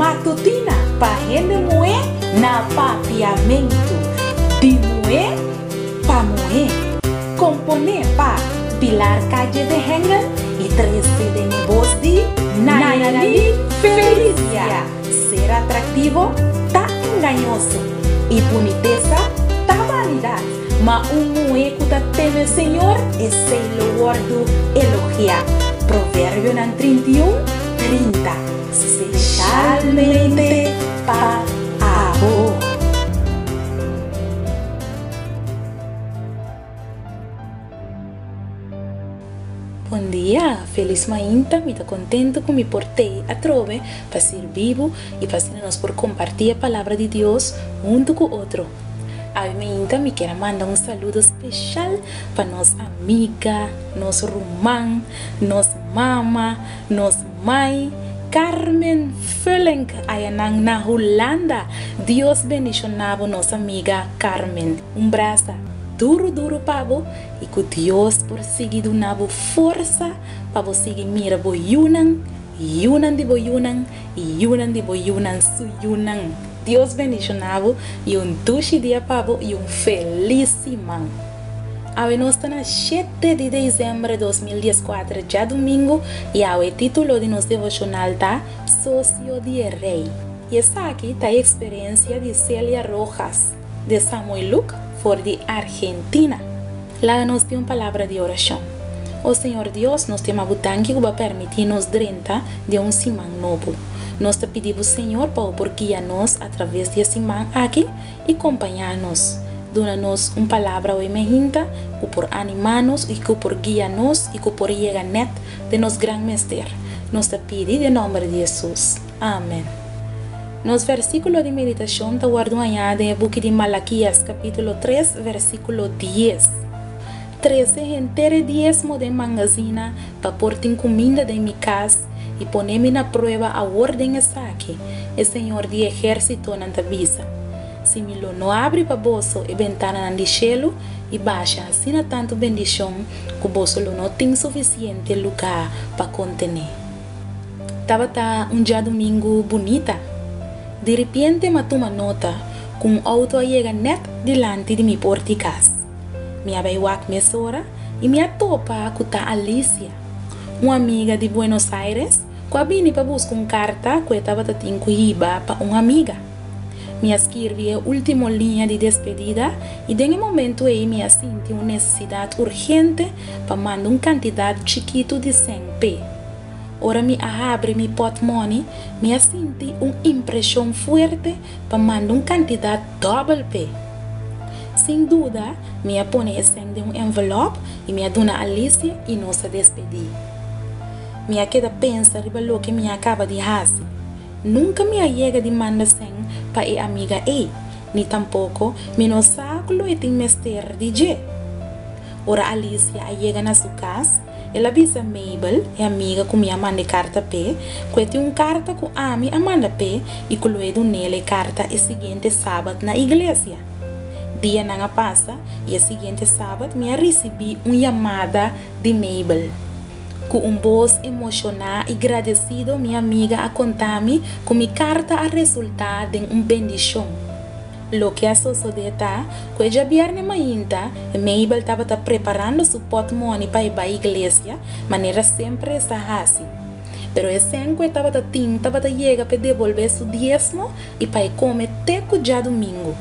matutina pa rende moe na papiamento. De moe pa moe. Compone pa pilar calle de hengen y 13 de negos de Nayeli Felicia. Ser atractivo ta engañoso y boniteza ta vanidad. Ma un moe que teme Señor es el guardo elogia. Proverbio 31:30. Especialmente para vos. Bom dia, feliz mainta, me tá contento com me portei a trove para ser vivo e para nós por compartilhar a palavra de Deus junto com outro. A mainta me quer mandar um saludo especial para nossa amiga, nosso irmã, nossa mama, nossa mãe, Carmen Fullenk, ayanang na Holanda. Deus bendicionava nossa amiga Carmen. Braço duro pavo e que Deus por seguir donava força para você seguir mira boyunan de boyunan e yunan de boyunan suyunan. Deus bendicionava e tushi dia pavo e feliz semana. Hoje nós estamos na 7 de dezembro de 2014, já domingo, e o título de nosso devocional tá Socio de Rei. E essa aqui tá a experiência de Celia Rojas, de Samuel Luke, for de Argentina. Lá nós temos uma palavra de oração. O Senhor Deus, nós temos a tanque que vai permitir-nos 30 de semana novo. Nós te pedimos, Senhor, para guiar-nos através desse semana aqui e acompanhar-nos. Dona-nos uma palavra ou emergente que por animar-nos e que por guiar-nos e que por chegar net de nosso grande mestre. Nós te pedimos em nome de Jesus. Amém. Nos versículo de meditação está guardado em book de Malaquias, capítulo 3, versículo 10. 13 gente diezmo de magazina para portar comida de minha casa e poner-me na prova a ordem essa aqui. O Senhor de exército não te avisa. Se me não abre para bolso e ventana de cielo e baixa, assim não tanto bendição que o bolso não tem suficiente lugar para contener. Estava dia domingo bonita. De repente me toma nota que auto chega net delante de minha porta de casa. Me abre o mesora e me atopa com a Alicia, uma amiga de Buenos Aires, que vim para buscar carta que estava tendo riba para uma amiga. Me escrevi a última linha de despedida e de momento aí me senti uma necessidade urgente para mandar quantidade chiquito de 100 p. Ora me abre mi portmoney, me senti uma impressão forte para mandar quantidade double p. Sem dúvida, me põe em envelope e me dona a Alicia e nos despedir. Me queda pensar sobre o que me acaba de fazer. Nunca me chega de mandar para a amiga nem tampouco me não sabe o que mestre de. Ora Alicia chega na sua casa, ela avisa Mabel, a amiga que me manda carta p, que tem carta que a mim manda p e que luego nele carta e seguinte sábado na igreja. Dia não passa e a seguinte sábado me recebi uma chamada de Mabel. Com voz emocionada e agradecido, minha amiga a contar-me que minha carta a resultar de bendição. Lo que sucedeu que já viernes mainta, Mabel estava preparando seu portmoney para ir à igreja, maneira sempre essa assim. Pero esse ano estava chega para devolver seu diezmo e para comer teco já domingo.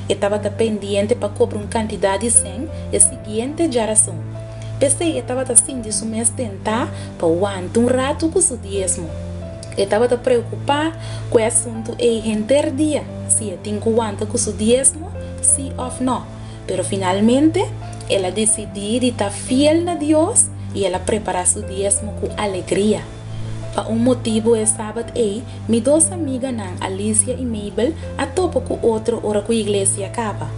Estava pendente para cobrar uma quantidade de 100 e seguinte geração. Pensei estava assim de su mês tentar para aguentar rato com seu diezmo. Estava preocupado com o assunto e render dia, se eu tinha que aguentar com seu diezmo, sim ou não. Pero finalmente, ela decidiu de estar fiel a Deus e ela preparar seu diezmo com alegria. Por motivo, é sábado minhas duas amigas, Alicia e Mabel, a topo com outro hora que a igreja acaba.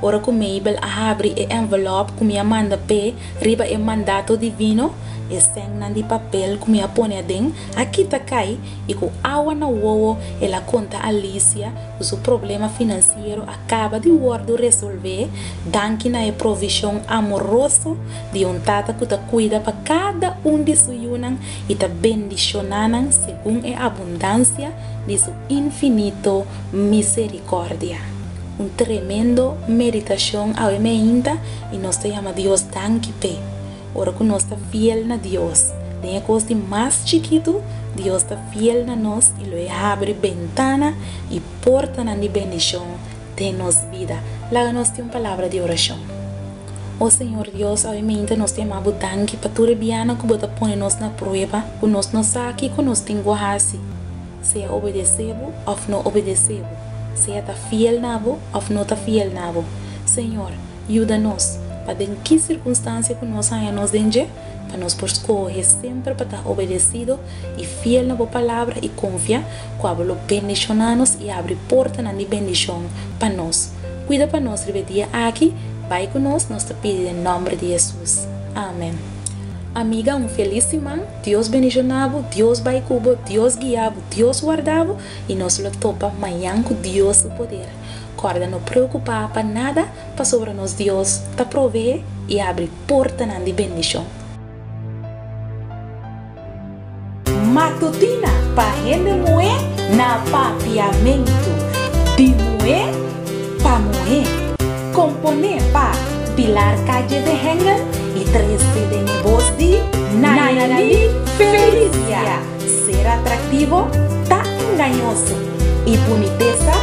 Ora que Mabel abre o envelope que me manda pe, riba o mandato divino, e sem de papel que me põe dentro, aqui tá cai, e com água na uovo, ela conta a Alicia, o seu problema financeiro acaba de resolver, danke na provisão amorosa de tata que tá cuida para cada de su yunan e tá bendicionando segundo a abundância de su infinito misericórdia. Tremendo meditação ao emeinta e nós te chama Deus danke pe. Ora que nós está fiel na Deus. Nem a coisa mais chiquito, Deus está fiel na nós e ele abre ventana e porta na bendição de nossa vida. Lá nós temos uma palavra de oração. O Senhor Deus, obviamente, nós te amamos danke para tudo biana que você põe nós na prova, que nós não sabe que nós temos que seja obedecemos ou não obedecemos. Seja tá fiel na ou não tá fiel na Senhor, ajuda-nos para em que circunstância que nós nos dentro, para nós por escolher sempre para estar obedecido e fiel na boa palavra e confiar que hablo bendicionanos e abre porta na bendição para nós. Cuida para nós dia aqui, vai conosco, nós te pedimos em nome de Jesus. Amém. Amiga, feliz semana, Deus bendicionava, Deus vai cubo, Deus guiava, Deus guardava e nós lo topa amanhã com Deus o poder. Corda não preocupar para nada, para sobre nós Deus te provee e abre porta na bendição. Matutina para rende moer na papiamento, de moer para moer, componer para pilar calle de hengen e 13 de negócio de Nayeli Felicia. Ser atrativo tá engañoso e boniteza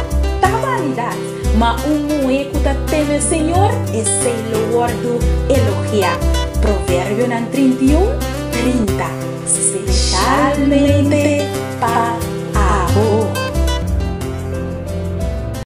tá vanidade, mas mueco tá teme Senhor e sei lo guardo elogiar. Provérbio 31:30. Especialmente para avô.